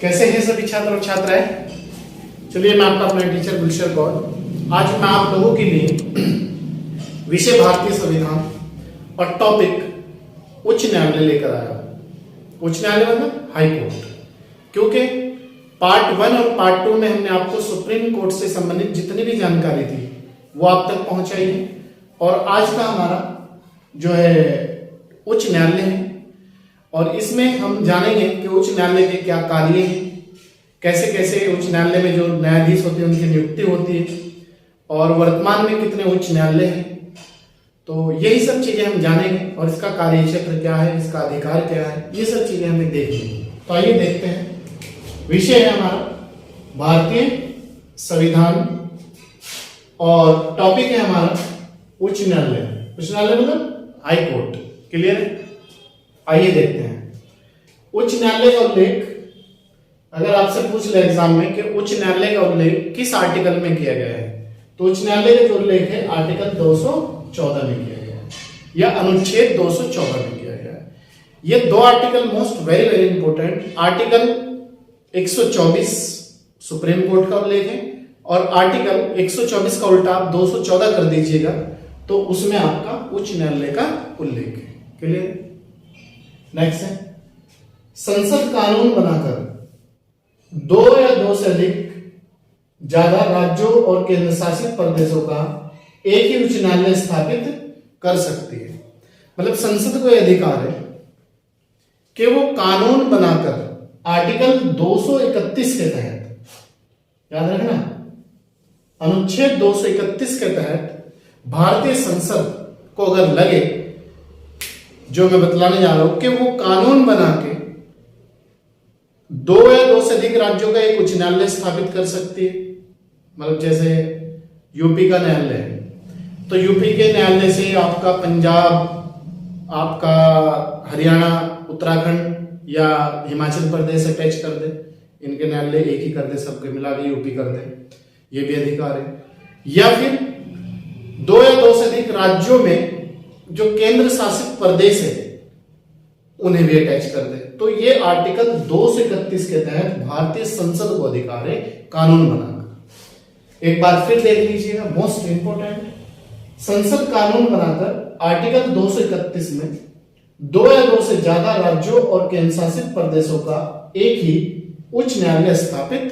कैसे हैं सभी छात्र और छात्राएं। चलिए मैं आपका अपना टीचर गुलशन कौर आज मैं आप लोगों के लिए विषय भारतीय संविधान और टॉपिक उच्च न्यायालय लेकर आया हूं। उच्च न्यायालय मतलब हाई कोर्ट, क्योंकि पार्ट 1 और पार्ट 2 में हमने आपको सुप्रीम कोर्ट से संबंधित जितनी भी जानकारी थी वो आप तक पहुंचाई है। और आज का हमारा जो है उच्च न्यायालय है और इसमें हम जानेंगे कि उच्च न्यायालय के क्या कार्य हैं, कैसे कैसे उच्च न्यायालय में जो न्यायाधीश होते हैं उनकी नियुक्ति होती है और वर्तमान में कितने उच्च न्यायालय हैं। तो यही सब चीजें हम जानेंगे और इसका कार्य क्षेत्र क्या है, इसका अधिकार क्या है, ये सब चीजें हमें देखनी। तो आइए देखते हैं। विषय है हमारा भारतीय संविधान और टॉपिक है हमारा उच्च न्यायालय। उच्च न्यायालय मतलब हाई कोर्ट। क्लियर है? आइए देखते हैं। उच्च न्यायालय का उल्लेख अगर आपसे पूछ ले एग्जाम में कि उच्च न्यायालय का उल्लेख किस आर्टिकल में किया गया है, तो उच्च न्यायालय का जो उल्लेख है आर्टिकल 214 में किया गया है या अनुच्छेद 214 में किया गया है। ये दो article most very very important. Article 124 supreme court का उल्लेख है और आर्टिकल 124 का उल्टा आप 214 कर दीजिएगा तो उसमें आपका उच्च न्यायालय का उल्लेख है। क्लियर? नेक्स्ट है संसद कानून बनाकर दो या दो से अधिक ज्यादा राज्यों और केंद्र शासित प्रदेशों का एक ही उच्च न्यायालय स्थापित कर सकती है। मतलब संसद को यह अधिकार है कि वो कानून बनाकर आर्टिकल 231 के तहत, याद रखना, अनुच्छेद 231 के तहत भारतीय संसद को अगर लगे, जो मैं बतलाने जा रहा हूं, कि वो कानून बना के दो या दो से अधिक राज्यों का एक उच्च न्यायालय स्थापित कर सकती है। मतलब जैसे यूपी का न्यायालय है तो यूपी के न्यायालय से आपका पंजाब, आपका हरियाणा, उत्तराखंड या हिमाचल प्रदेश अटैच कर दे, इनके न्यायालय एक ही कर दे, सबके मिला के यूपी कर दे, ये भी अधिकार है। या फिर दो या दो से अधिक राज्यों में जो केंद्र शासित प्रदेश है उन्हें भी अटैच कर दे। तो ये आर्टिकल 231 के तहत भारतीय संसद को अधिकार है कानून बनाकर। एक बार फिर देख लीजिएगा, मोस्ट इंपोर्टेंट, संसद कानून बनाकर आर्टिकल 231 में दो या दो से ज्यादा राज्यों और केंद्र शासित प्रदेशों का एक ही उच्च न्यायालय स्थापित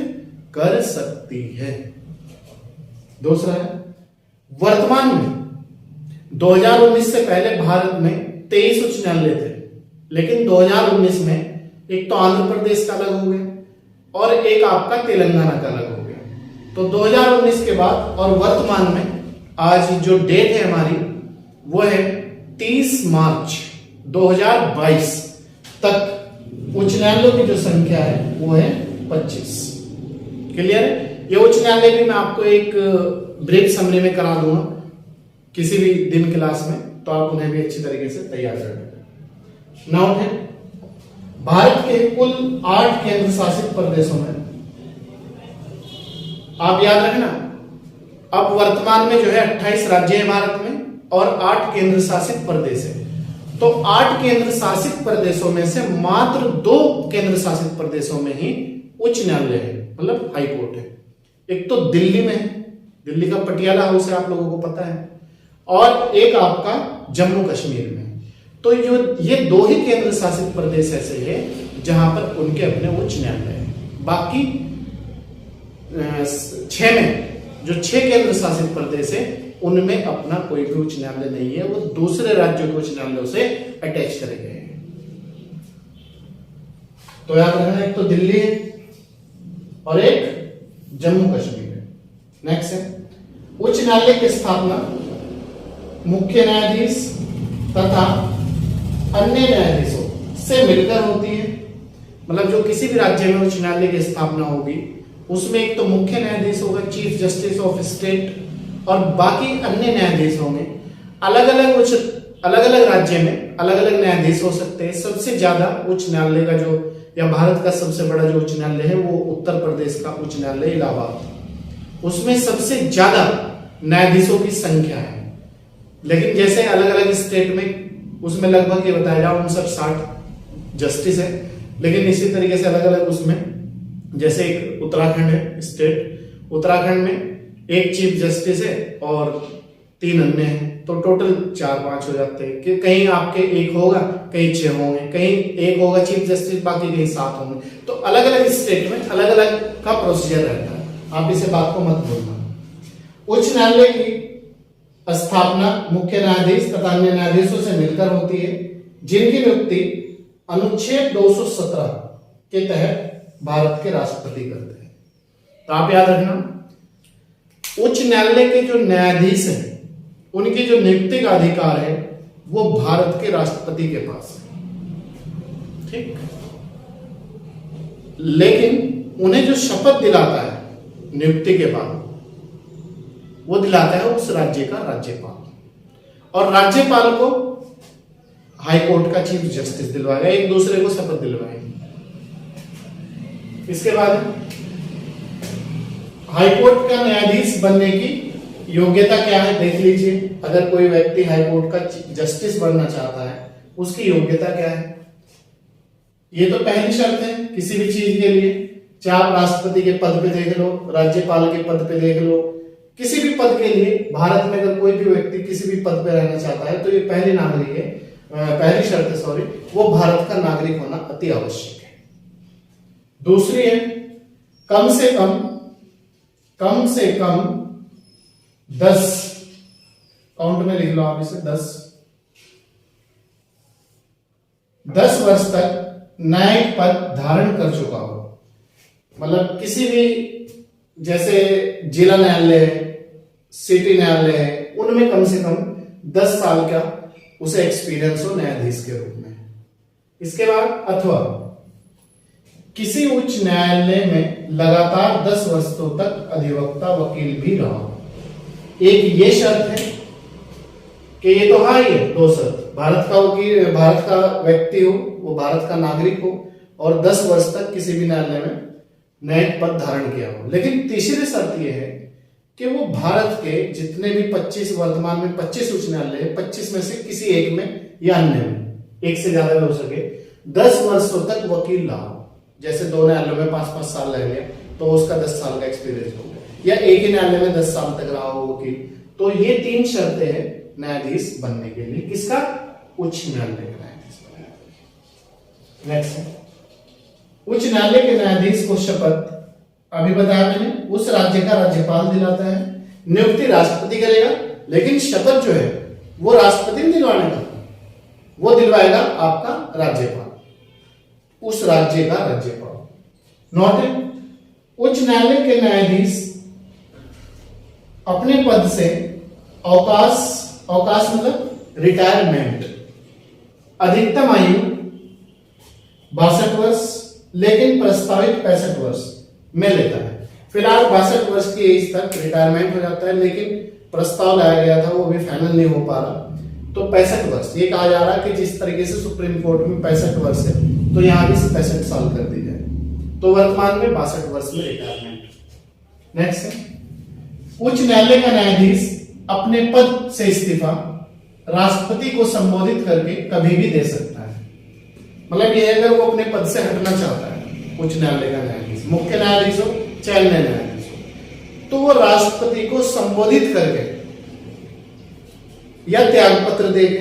कर सकती है। दूसरा है वर्तमान में 2019 से पहले भारत में 23 उच्च न्यायालय थे, लेकिन 2019 में एक तो आंध्र प्रदेश का अलग हो गया और एक आपका तेलंगाना का अलग हो गया। तो 2019 के बाद और वर्तमान में आज जो डेट है हमारी वो है 30 मार्च 2022 तक उच्च न्यायालयों की जो संख्या है वो है 25। क्लियर है? ये उच्च न्यायालय भी मैं आपको एक ब्रीफ समरी में करा दूंगा किसी भी दिन क्लास में, तो आप उन्हें भी अच्छी तरीके से तैयार कर लेंगे। नोट है भारत के कुल 8 केंद्र शासित प्रदेशों में, आप याद रखना, अब वर्तमान में जो है 28 राज्य है भारत में और 8 केंद्र शासित प्रदेश है। तो 8 केंद्र शासित प्रदेशों में से मात्र 2 केंद्र शासित प्रदेशों में ही उच्च न्यायालय है, मतलब हाई कोर्ट है। एक तो दिल्ली में है, दिल्ली का पटियाला हाउस है, आप लोगों को पता है, और एक आपका जम्मू कश्मीर में। तो ये 2 ही केंद्र शासित प्रदेश ऐसे हैं जहां पर उनके अपने उच्च न्यायालय है। बाकी 6 में जो 6 केंद्र शासित प्रदेश है उनमें अपना कोई भी उच्च न्यायालय नहीं है, वो दूसरे राज्यों के उच्च न्यायालयों से अटैच करे गए हैं। तो याद रखना, एक तो दिल्ली है और एक जम्मू कश्मीर है। नेक्स्ट है उच्च न्यायालय की स्थापना मुख्य न्यायाधीश तथा अन्य न्यायाधीशों से मिलकर होती है। मतलब जो किसी भी राज्य में उच्च न्यायालय की स्थापना होगी उसमें एक तो मुख्य न्यायाधीश होगा, चीफ जस्टिस ऑफ स्टेट, और बाकी अन्य न्यायाधीश होंगे। अलग अलग राज्य में अलग अलग न्यायाधीश हो सकते हैं। सबसे ज्यादा उच्च न्यायालय का जो, या भारत का सबसे बड़ा जो उच्च न्यायालय है वो उत्तर प्रदेश का उच्च न्यायालय इलाहाबाद, उसमें सबसे ज्यादा न्यायाधीशों की संख्या है। लेकिन जैसे अलग अलग स्टेट में उसमें लगभग ये बताया जाए 59-60 जस्टिस है, लेकिन इसी तरीके से अलग अलग उसमें जैसे एक उत्तराखंड है स्टेट, उत्तराखंड में एक चीफ जस्टिस है और 3 अन्य हैं, तो टोटल 4-5 हो जाते हैं कि कहीं आपके 1 होगा, कहीं 6 होंगे, कहीं 1 होगा चीफ जस्टिस, बाकी कहीं 7 होंगे। तो अलग अलग स्टेट में अलग अलग का प्रोसीजर रहता है, आप इसे बात को मत भूलना। उच्च न्यायालय की स्थापना मुख्य न्यायाधीश तथा अन्य न्यायाधीशों से मिलकर होती है, जिनकी नियुक्ति अनुच्छेद 217 के तहत भारत के राष्ट्रपति करते हैं। तो आप याद रखना, उच्च न्यायालय के जो न्यायाधीश हैं उनकी जो नियुक्ति का अधिकार है वो भारत के राष्ट्रपति के पास है, ठीक। लेकिन उन्हें जो शपथ दिलाता है नियुक्ति के बाद, वो दिलाता है उस राज्य का राज्यपाल, और राज्यपाल को हाई कोर्ट का चीफ जस्टिस दिलवाएगा, एक दूसरे को शपथ दिलवाएंगे। इसके बाद हाई कोर्ट का न्यायाधीश बनने की योग्यता क्या है देख लीजिए। अगर कोई व्यक्ति हाई कोर्ट का जस्टिस बनना चाहता है, उसकी योग्यता क्या है? ये तो पहली शर्त है किसी भी चीज के लिए, चाहे आप राष्ट्रपति के पद पे देख लो, राज्यपाल के पद पे देख लो, किसी भी पद के लिए भारत में अगर कोई भी व्यक्ति किसी भी पद पे रहना चाहता है तो ये पहली शर्त है, सॉरी, वो भारत का नागरिक होना अति आवश्यक है। दूसरी है कम से कम 10, काउंट में लिख लो आप इसे, 10 वर्ष तक न्यायिक पद धारण कर चुका हो। मतलब किसी भी, जैसे जिला न्यायालय है, सिटी न्यायालय है, उनमें कम से कम 10 साल का उसे एक्सपीरियंस हो न्यायाधीश के रूप में। इसके बाद अथवा किसी उच्च न्यायालय में लगातार 10 वर्षों तक अधिवक्ता वकील भी रहा हो। एक ये शर्त है कि ये तो हाँ ही है, 2 शर्त, भारत का वकील, भारत का व्यक्ति हो, वो भारत का नागरिक हो, और 10 वर्ष तक किसी भी न्यायालय में न्यायिक पद धारण किया हो। लेकिन तीसरी शर्त यह है कि वो भारत के जितने भी 25, वर्तमान में 25 उच्च न्यायालय है, 25 में से किसी एक में या अन्य में, एक से ज्यादा हो सके, 10 वर्षों तक वकील रहा हो। जैसे 2 न्यायालयों में 5-5 साल रह गया तो उसका 10 साल का एक्सपीरियंस हो गया, या एक ही न्यायालय में 10 साल तक रहा हो वकील। तो ये 3 शर्तें हैं न्यायाधीश बनने के लिए, किसका? उच्च न्यायालय का न्यायाधीश बनने। नेक्स्ट है, उच्च न्यायालय के न्यायाधीश को शपथ, अभी बताया मैंने, उस राज्य का राज्यपाल दिलाता है। नियुक्ति राष्ट्रपति करेगा, लेकिन शपथ जो है वो राष्ट्रपति ने दिलवाने का, वो दिलवाएगा आपका राज्यपाल, उस राज्य का राज्यपाल। नोट, उच्च न्यायालय के न्यायाधीश अपने पद से अवकाश मतलब रिटायरमेंट, अधिकतम आयु 62 वर्ष, लेकिन प्रस्तावित 65 वर्ष में लेता है। फिलहाल 62 वर्ष की एज तक रिटायरमेंट हो जाता है, लेकिन प्रस्ताव लाया गया था वो भी फाइनल नहीं हो पा रहा, तो 65 वर्ष। ये कहा जा रहा है कि जिस तरीके से सुप्रीम कोर्ट में 65 वर्ष है, तो यहां भी 65 साल कर दी जाए, तो वर्तमान में 62 वर्ष में रिटायरमेंट। नेक्स्ट है, उच्च न्यायालय का न्यायाधीश अपने पद से इस्तीफा राष्ट्रपति को संबोधित करके कभी भी दे सकता है। मतलब ये अगर वो अपने पद से हटना चाहता है, उच्च न्यायालय का न्यायाधीश, मुख्य न्यायाधीश हो चाहे अन्य न्यायाधीश हो, तो वो राष्ट्रपति को संबोधित करके या त्याग पत्र देके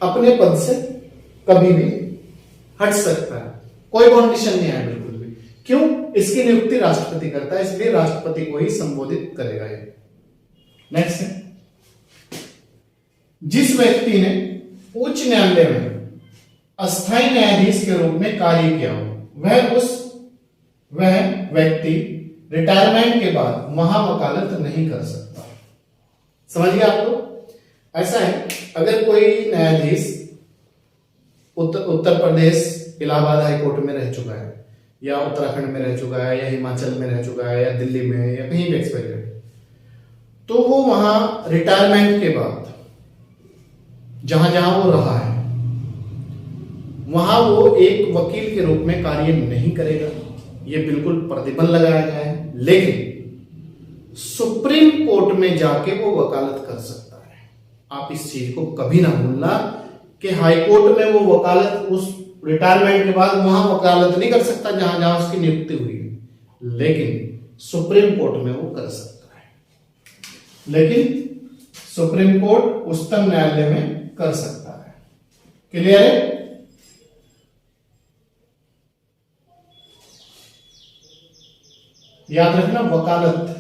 अपने पद से कभी भी हट सकता है, कोई कंडीशन नहीं है बिल्कुल भी। क्यों? इसकी नियुक्ति राष्ट्रपति करता है, इसलिए राष्ट्रपति को ही संबोधित करेगा ये। नेक्स्ट है, जिस व्यक्ति ने उच्च न्यायालय में अस्थायी न्यायाधीश के रूप में कार्य किया हो, वह व्यक्ति रिटायरमेंट के बाद वहां वकालत नहीं कर सकता। समझ गए आप लोग? ऐसा है, अगर कोई न्यायाधीश उत्तर प्रदेश इलाहाबाद हाई कोर्ट में रह चुका है, या उत्तराखंड में रह चुका है, या हिमाचल में रह चुका है, या दिल्ली में, या कहीं भी एक्सपायर, तो वो वहां रिटायरमेंट के बाद जहां जहां वो रहा है वहां वो एक वकील के रूप में कार्य नहीं करेगा, ये बिल्कुल प्रतिबंध लगाया गया है। लेकिन सुप्रीम कोर्ट में जाके वो वकालत कर सकता है। आप इस चीज को कभी ना भूलना कि हाई कोर्ट में वो वकालत उस रिटायरमेंट के बाद वहां वकालत नहीं कर सकता जहां जहां उसकी नियुक्ति हुई है। लेकिन सुप्रीम कोर्ट में वो कर सकता है, लेकिन सुप्रीम कोर्ट उच्चतम न्यायालय में कर सकता है। क्लियर है? याद रखना, वकालत,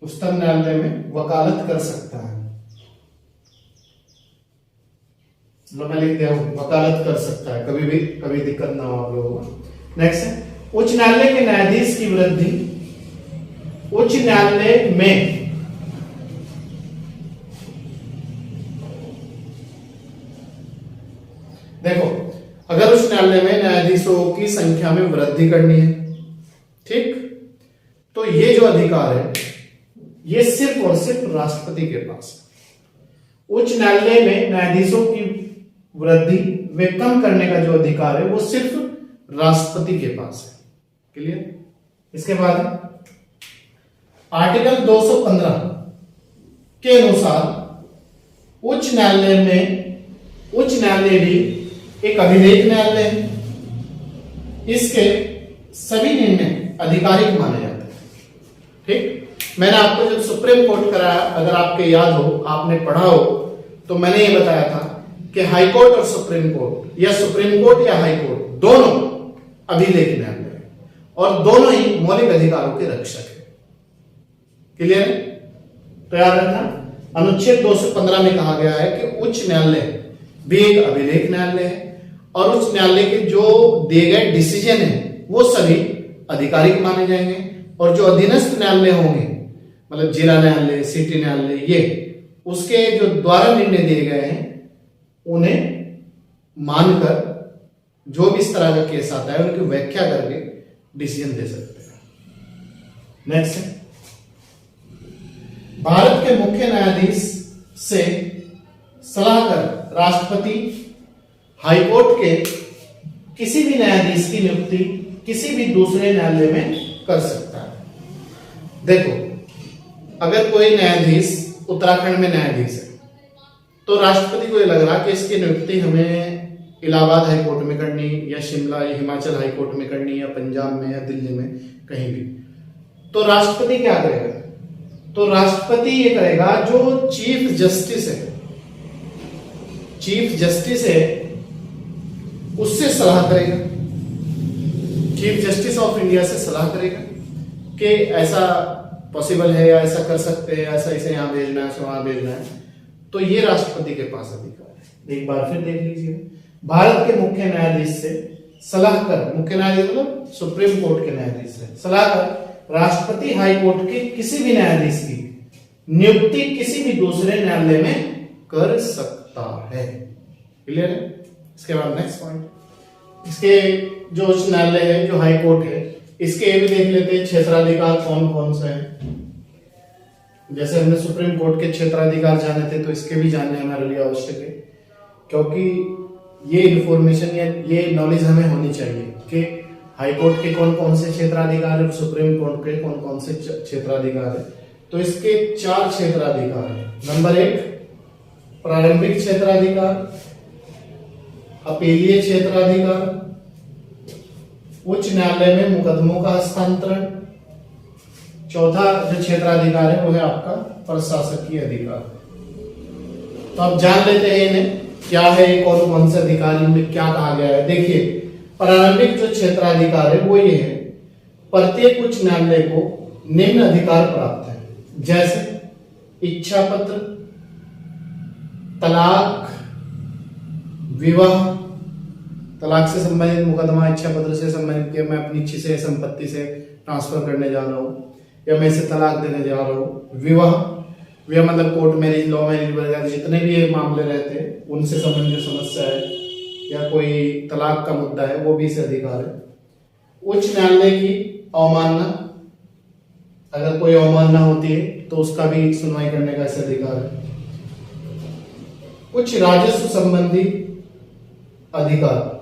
उच्चतम न्यायालय में वकालत कर सकता है। लो मैं लिख दिया हूं, वकालत कर सकता है, कभी भी, कभी दिक्कत ना हो आप लोगों को। नेक्स्ट है, उच्च न्यायालय के न्यायाधीश की वृद्धि उच्च न्यायालय में देखो, अगर उच्च न्यायालय में न्यायाधीशों की संख्या में वृद्धि करनी है, ठीक, तो ये जो अधिकार है ये सिर्फ और सिर्फ राष्ट्रपति के पास है। उच्च न्यायालय में न्यायाधीशों की वृद्धि व कम करने का जो अधिकार है वो सिर्फ राष्ट्रपति के पास है। क्लियर? इसके बाद आर्टिकल 215 के अनुसार उच्च न्यायालय भी एक अभिलेख न्यायालय है। इसके सभी निर्णय आधिकारिक माने जाते हैं। ठीक, मैंने आपको जब सुप्रीम कोर्ट कराया, अगर आपके याद हो, आपने पढ़ा हो, तो मैंने ये बताया था कि हाई कोर्ट और सुप्रीम कोर्ट, या सुप्रीम कोर्ट या हाई कोर्ट, दोनों अभिलेख न्यायालय है और दोनों ही मौलिक अधिकारों के रक्षक है। क्लियर है? तो याद रखना, अनुच्छेद 215 में कहा गया है कि उच्च न्यायालय भी एक अभिलेख न्यायालय है और उच्च न्यायालय के जो दिए गए डिसीजन है वो सभी आधिकारिक माने जाएंगे, और जो अधीनस्थ न्यायालय होंगे, मतलब जिला न्यायालय, सिटी न्यायालय, ये उसके जो द्वारा निर्णय दिए गए हैं उन्हें मानकर जो भी इस तरह का केस आता है उनकी व्याख्या करके डिसीजन दे सकते हैं। नेक्स्ट है, भारत के मुख्य न्यायाधीश से सलाह कर राष्ट्रपति हाईकोर्ट के किसी भी न्यायाधीश की नियुक्ति किसी भी दूसरे न्यायालय में कर सकता है। देखो, अगर कोई न्यायाधीश उत्तराखंड में न्यायाधीश है तो राष्ट्रपति को ये लग रहा कि इसकी नियुक्ति हमें इलाहाबाद हाई कोर्ट में करनी, या शिमला या हिमाचल हाई कोर्ट में करनी, या पंजाब में या दिल्ली में, कहीं भी, तो राष्ट्रपति क्या करेगा? तो राष्ट्रपति ये करेगा, जो चीफ जस्टिस है उससे सलाह करेगा, चीफ जस्टिस ऑफ इंडिया से सलाह करेगा कि ऐसा पॉसिबल है या ऐसा कर सकते हैं, ऐसा इसे यहां भेजना है, वहां भेजना है। तो ये राष्ट्रपति के पास अधिकार है। एक बार फिर देख लीजिए, भारत के मुख्य न्यायाधीश से सलाह कर, मुख्य न्यायाधीश मतलब सुप्रीम कोर्ट के न्यायाधीश से सलाह कर राष्ट्रपति हाई कोर्ट के किसी भी न्यायाधीश की नियुक्ति किसी भी दूसरे न्यायालय में कर सकता है। क्लियर है? इसके बाद नेक्स्ट पॉइंट, इसके जो उच्च न्यायालय है, जो हाई कोर्ट है, इसके ये भी देख लेते हैं क्षेत्राधिकार कौन कौन से हैं। जैसे हमने सुप्रीम कोर्ट के क्षेत्राधिकार जाने थे, तो इसके भी जानने हमारे लिए आवश्यक है, क्योंकि ये इंफॉर्मेशन या ये नॉलेज हमें होनी चाहिए कि हाई कोर्ट के कौन कौन से क्षेत्राधिकार है, सुप्रीम कोर्ट के कौन कौन से क्षेत्राधिकार है। तो इसके 4 क्षेत्राधिकार है। नंबर 1 प्रारंभिक क्षेत्राधिकार, अपीलीय क्षेत्राधिकार, उच्च न्यायालय में मुकदमों का हस्तांतरण, चौथा जो क्षेत्राधिकार है वो है आपका प्रशासकीय अधिकार। तो अब जान लेते हैं इन्हें क्या है, एक और कौन से अधिकार में क्या कहा गया है। देखिए, प्रारंभिक जो क्षेत्राधिकार है वो ये है, प्रत्येक उच्च न्यायालय को निम्न अधिकार प्राप्त है, जैसे इच्छा पत्र, तलाक, विवाह, तलाक से संबंधित मुकदमा इच्छा पत्र से संबंधित कि मैं अपनी इच्छा से संपत्ति से ट्रांसफर करने जा रहा हूँ या मैं इसे तलाक देने जा रहा हूँ। विवाह मतलब कोर्ट मैरिज, लॉ मैरिज वगैरह जितने भी ये मामले रहते हैं उनसे संबंधित समस्या है या कोई तलाक का मुद्दा है, वो भी इसे अधिकार है। उच्च न्यायालय की अवमानना, अगर कोई अवमानना होती है तो उसका भी सुनवाई करने का इसे अधिकार है। उच्च राजस्व संबंधी अधिकार,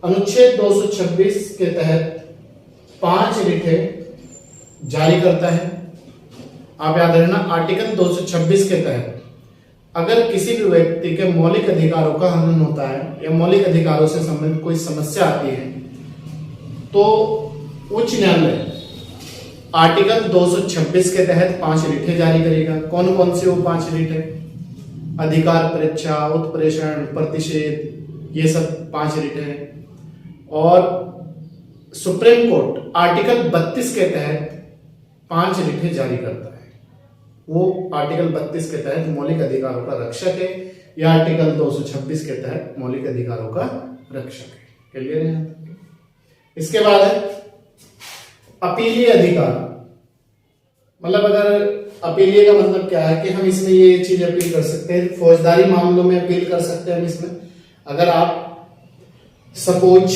अनुच्छेद 226 के तहत 5 रिटें जारी करता है। आप याद रखना, आर्टिकल 226 के तहत अगर किसी भी व्यक्ति के मौलिक अधिकारों का हनन होता है या मौलिक अधिकारों से संबंधित कोई समस्या आती है तो उच्च न्यायालय आर्टिकल 226 के तहत 5 रिटें जारी करेगा। कौन कौन से वो 5 रिटें? अधिकार परीक्षा, उत्प्रेषण, प्रतिषेध, ये सब 5 रिटें हैं। और सुप्रीम कोर्ट आर्टिकल 32 के तहत 5 रिटें जारी करता है। वो आर्टिकल 32 के तहत मौलिक अधिकारों का रक्षक है या आर्टिकल 226 के तहत मौलिक अधिकारों का रक्षक है। क्लियर है? इसके बाद है अपीलीय अधिकार। मतलब अगर अपीलीय का मतलब क्या है कि हम इसमें ये चीज अपील कर सकते हैं, फौजदारी मामलों में अपील कर सकते हैं हम इसमें। अगर आप सपोज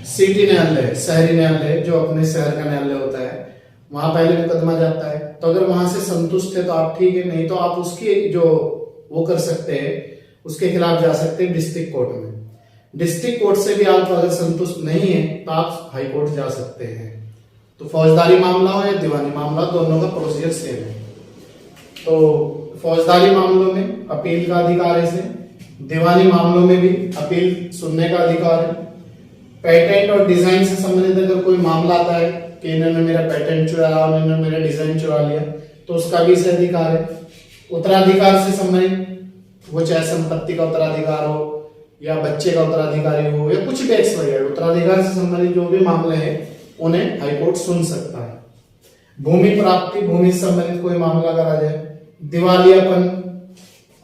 सिटी न्यायालय, शहरी न्यायालय जो अपने शहर का न्यायालय होता है, वहां पहले मुकदमा जाता है, तो अगर वहां से संतुष्ट है तो आप ठीक है, नहीं तो आप उसकी जो वो कर सकते हैं, उसके खिलाफ जा सकते हैं डिस्ट्रिक्ट कोर्ट में। डिस्ट्रिक्ट कोर्ट से भी आप अगर संतुष्ट नहीं है तो आप हाई कोर्ट जा सकते हैं। तो फौजदारी मामला हो या दीवानी मामला, दोनों का प्रोसीजर सेम है। तो फौजदारी मामलों में अपील का अधिकार है इसे, दीवानी मामलों में भी अपील सुनने का अधिकार है। पेटेंट और डिजाइन से संबंधित अगर कोई मामला आता है कि इन्होंने मेरा पेटेंट चुराया, इन्होंने मेरा डिजाइन चुरा लिया, तो उसका भी इसे अधिकार है। उत्तराधिकार से संबंधित, वो चाहे संपत्ति का उत्तराधिकार हो या बच्चे का उत्तराधिकारी हो या कुछ भी एक्स वगैरह, उत्तराधिकार से संबंधित जो भी मामले हैं उन्हें हाईकोर्ट सुन सकता है। भूमि प्राप्ति, भूमि से संबंधित कोई मामला अगर आ जाए, दिवालियापन,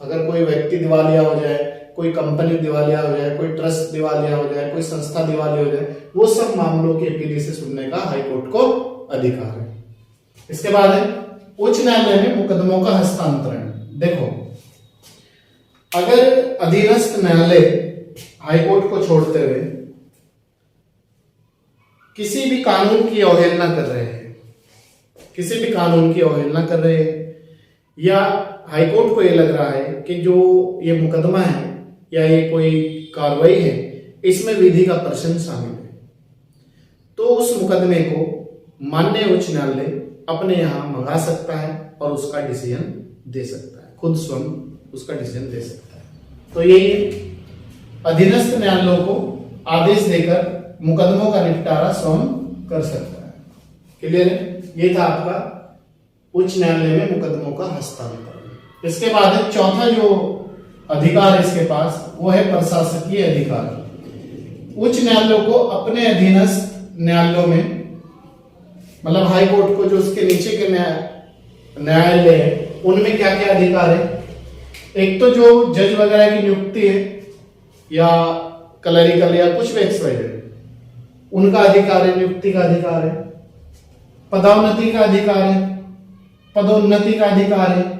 अगर कोई व्यक्ति दिवालिया हो जाए, कोई कंपनी दिवालिया हो जाए, कोई ट्रस्ट दिवालिया हो जाए, कोई संस्था दिवालिया हो जाए, वो सब मामलों की अपील से सुनने का हाईकोर्ट को अधिकार है। इसके बाद है उच्च न्यायालय में मुकदमों का हस्तांतरण। देखो, अगर अधीनस्थ न्यायालय हाईकोर्ट को छोड़ते हुए किसी भी कानून की अवहेलना कर रहे हैं, किसी भी कानून की अवहेलना कर रहे हैं, या हाईकोर्ट को ये लग रहा है कि जो ये मुकदमा है या ये कोई कार्रवाई है इसमें विधि का प्रश्न शामिल है, तो उस मुकदमे को माननीय उच्च न्यायालय अपने यहां मंगा सकता है और उसका डिसीजन दे सकता है, खुद स्वयं उसका डिसीजन दे सकता है। तो यही अधीनस्थ न्यायालयों को आदेश देकर मुकदमों का निपटारा स्वयं कर सकता है। क्लियर है? ये था आपका उच्च न्यायालय में मुकदमों का हस्तांतरण। इसके बाद है चौथा जो अधिकार है इसके पास, वो है प्रशासकीय अधिकार। उच्च न्यायालयों को अपने अधीनस्थ न्यायालयों में, मतलब हाई कोर्ट को जो उसके नीचे के न्यायालय है उनमें क्या क्या अधिकार है? एक तो जो जज वगैरह की नियुक्ति है या क्लरिकल या कुछ भी एक्सवाइजेड, उनका अधिकार है, नियुक्ति का अधिकार है। पदोन्नति का अधिकार है, पदोन्नति का अधिकार है।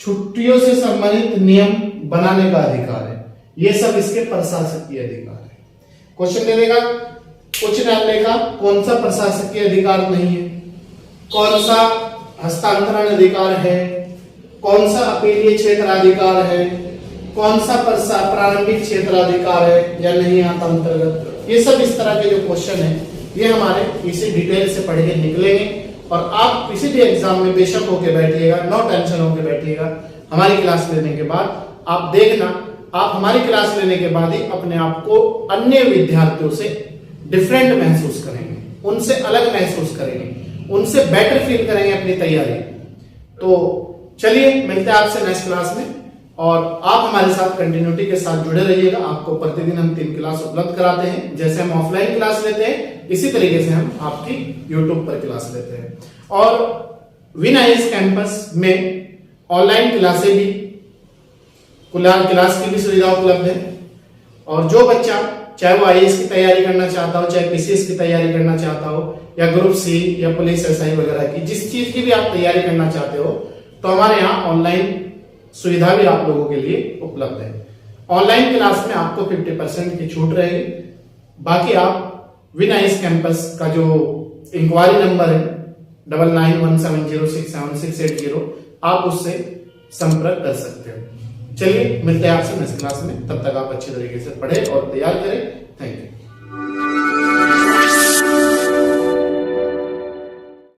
छुट्टियों से संबंधित नियम बनाने का अधिकार है। ये सब इसके प्रशासकीय अधिकार है। क्वेश्चन दे देगा उच्च न्यायालय का कौन सा प्रशासकीय अधिकार नहीं है, कौन सा हस्तांतरण अधिकार है, कौन सा अपीलीय क्षेत्राधिकार है, कौन सा प्रारंभिक क्षेत्राधिकार है या नहीं आता अंतर्गत। ये सब इस तरह के जो क्वेश्चन है ये हमारे इसी डिटेल से पढ़ के निकलेंगे और आप किसी भी एग्जाम में बेशक होके बैठिएगा, नो टेंशन होके बैठिएगा। हमारी क्लास लेने के बाद आप देखना, आप हमारी क्लास लेने के बाद ही अपने आप को अन्य विद्यार्थियों से डिफरेंट महसूस करेंगे, उनसे अलग महसूस करेंगे, उनसे बेटर फील करेंगे अपनी तैयारी। तो चलिए मिलते हैं आपसे नेक्स्ट क्लास में, और आप हमारे साथ कंटिन्यूटी के साथ जुड़े रहिएगा। आपको प्रतिदिन हम 3 क्लास उपलब्ध कराते हैं। जैसे हम ऑफलाइन क्लास लेते हैं इसी तरीके से हम आपकी यूट्यूब पर क्लास लेते हैं। और विन आईएएस कैंपस में ऑनलाइन क्लासें भी, क्लास की भी सुविधा उपलब्ध है। और जो बच्चा चाहे वो आईएएस की तैयारी करना चाहता हो, चाहे पीसीएस की तैयारी करना चाहता हो, या ग्रुप सी या पुलिस एसआई वगैरह की, जिस चीज की भी आप तैयारी करना चाहते हो, तो हमारे यहाँ ऑनलाइन सुविधा भी आप लोगों के लिए उपलब्ध है। ऑनलाइन क्लास में आपको 50% की छूट रहेगी। बाकी आप विन आईएएस कैंपस का जो इंक्वायरी नंबर है 9917067680, आप उससे संपर्क कर सकते हो। चलिए मिलते हैं आपसे नेक्स्ट क्लास में, तब तक आप अच्छे तरीके से पढ़े और तैयार करें। Thank you.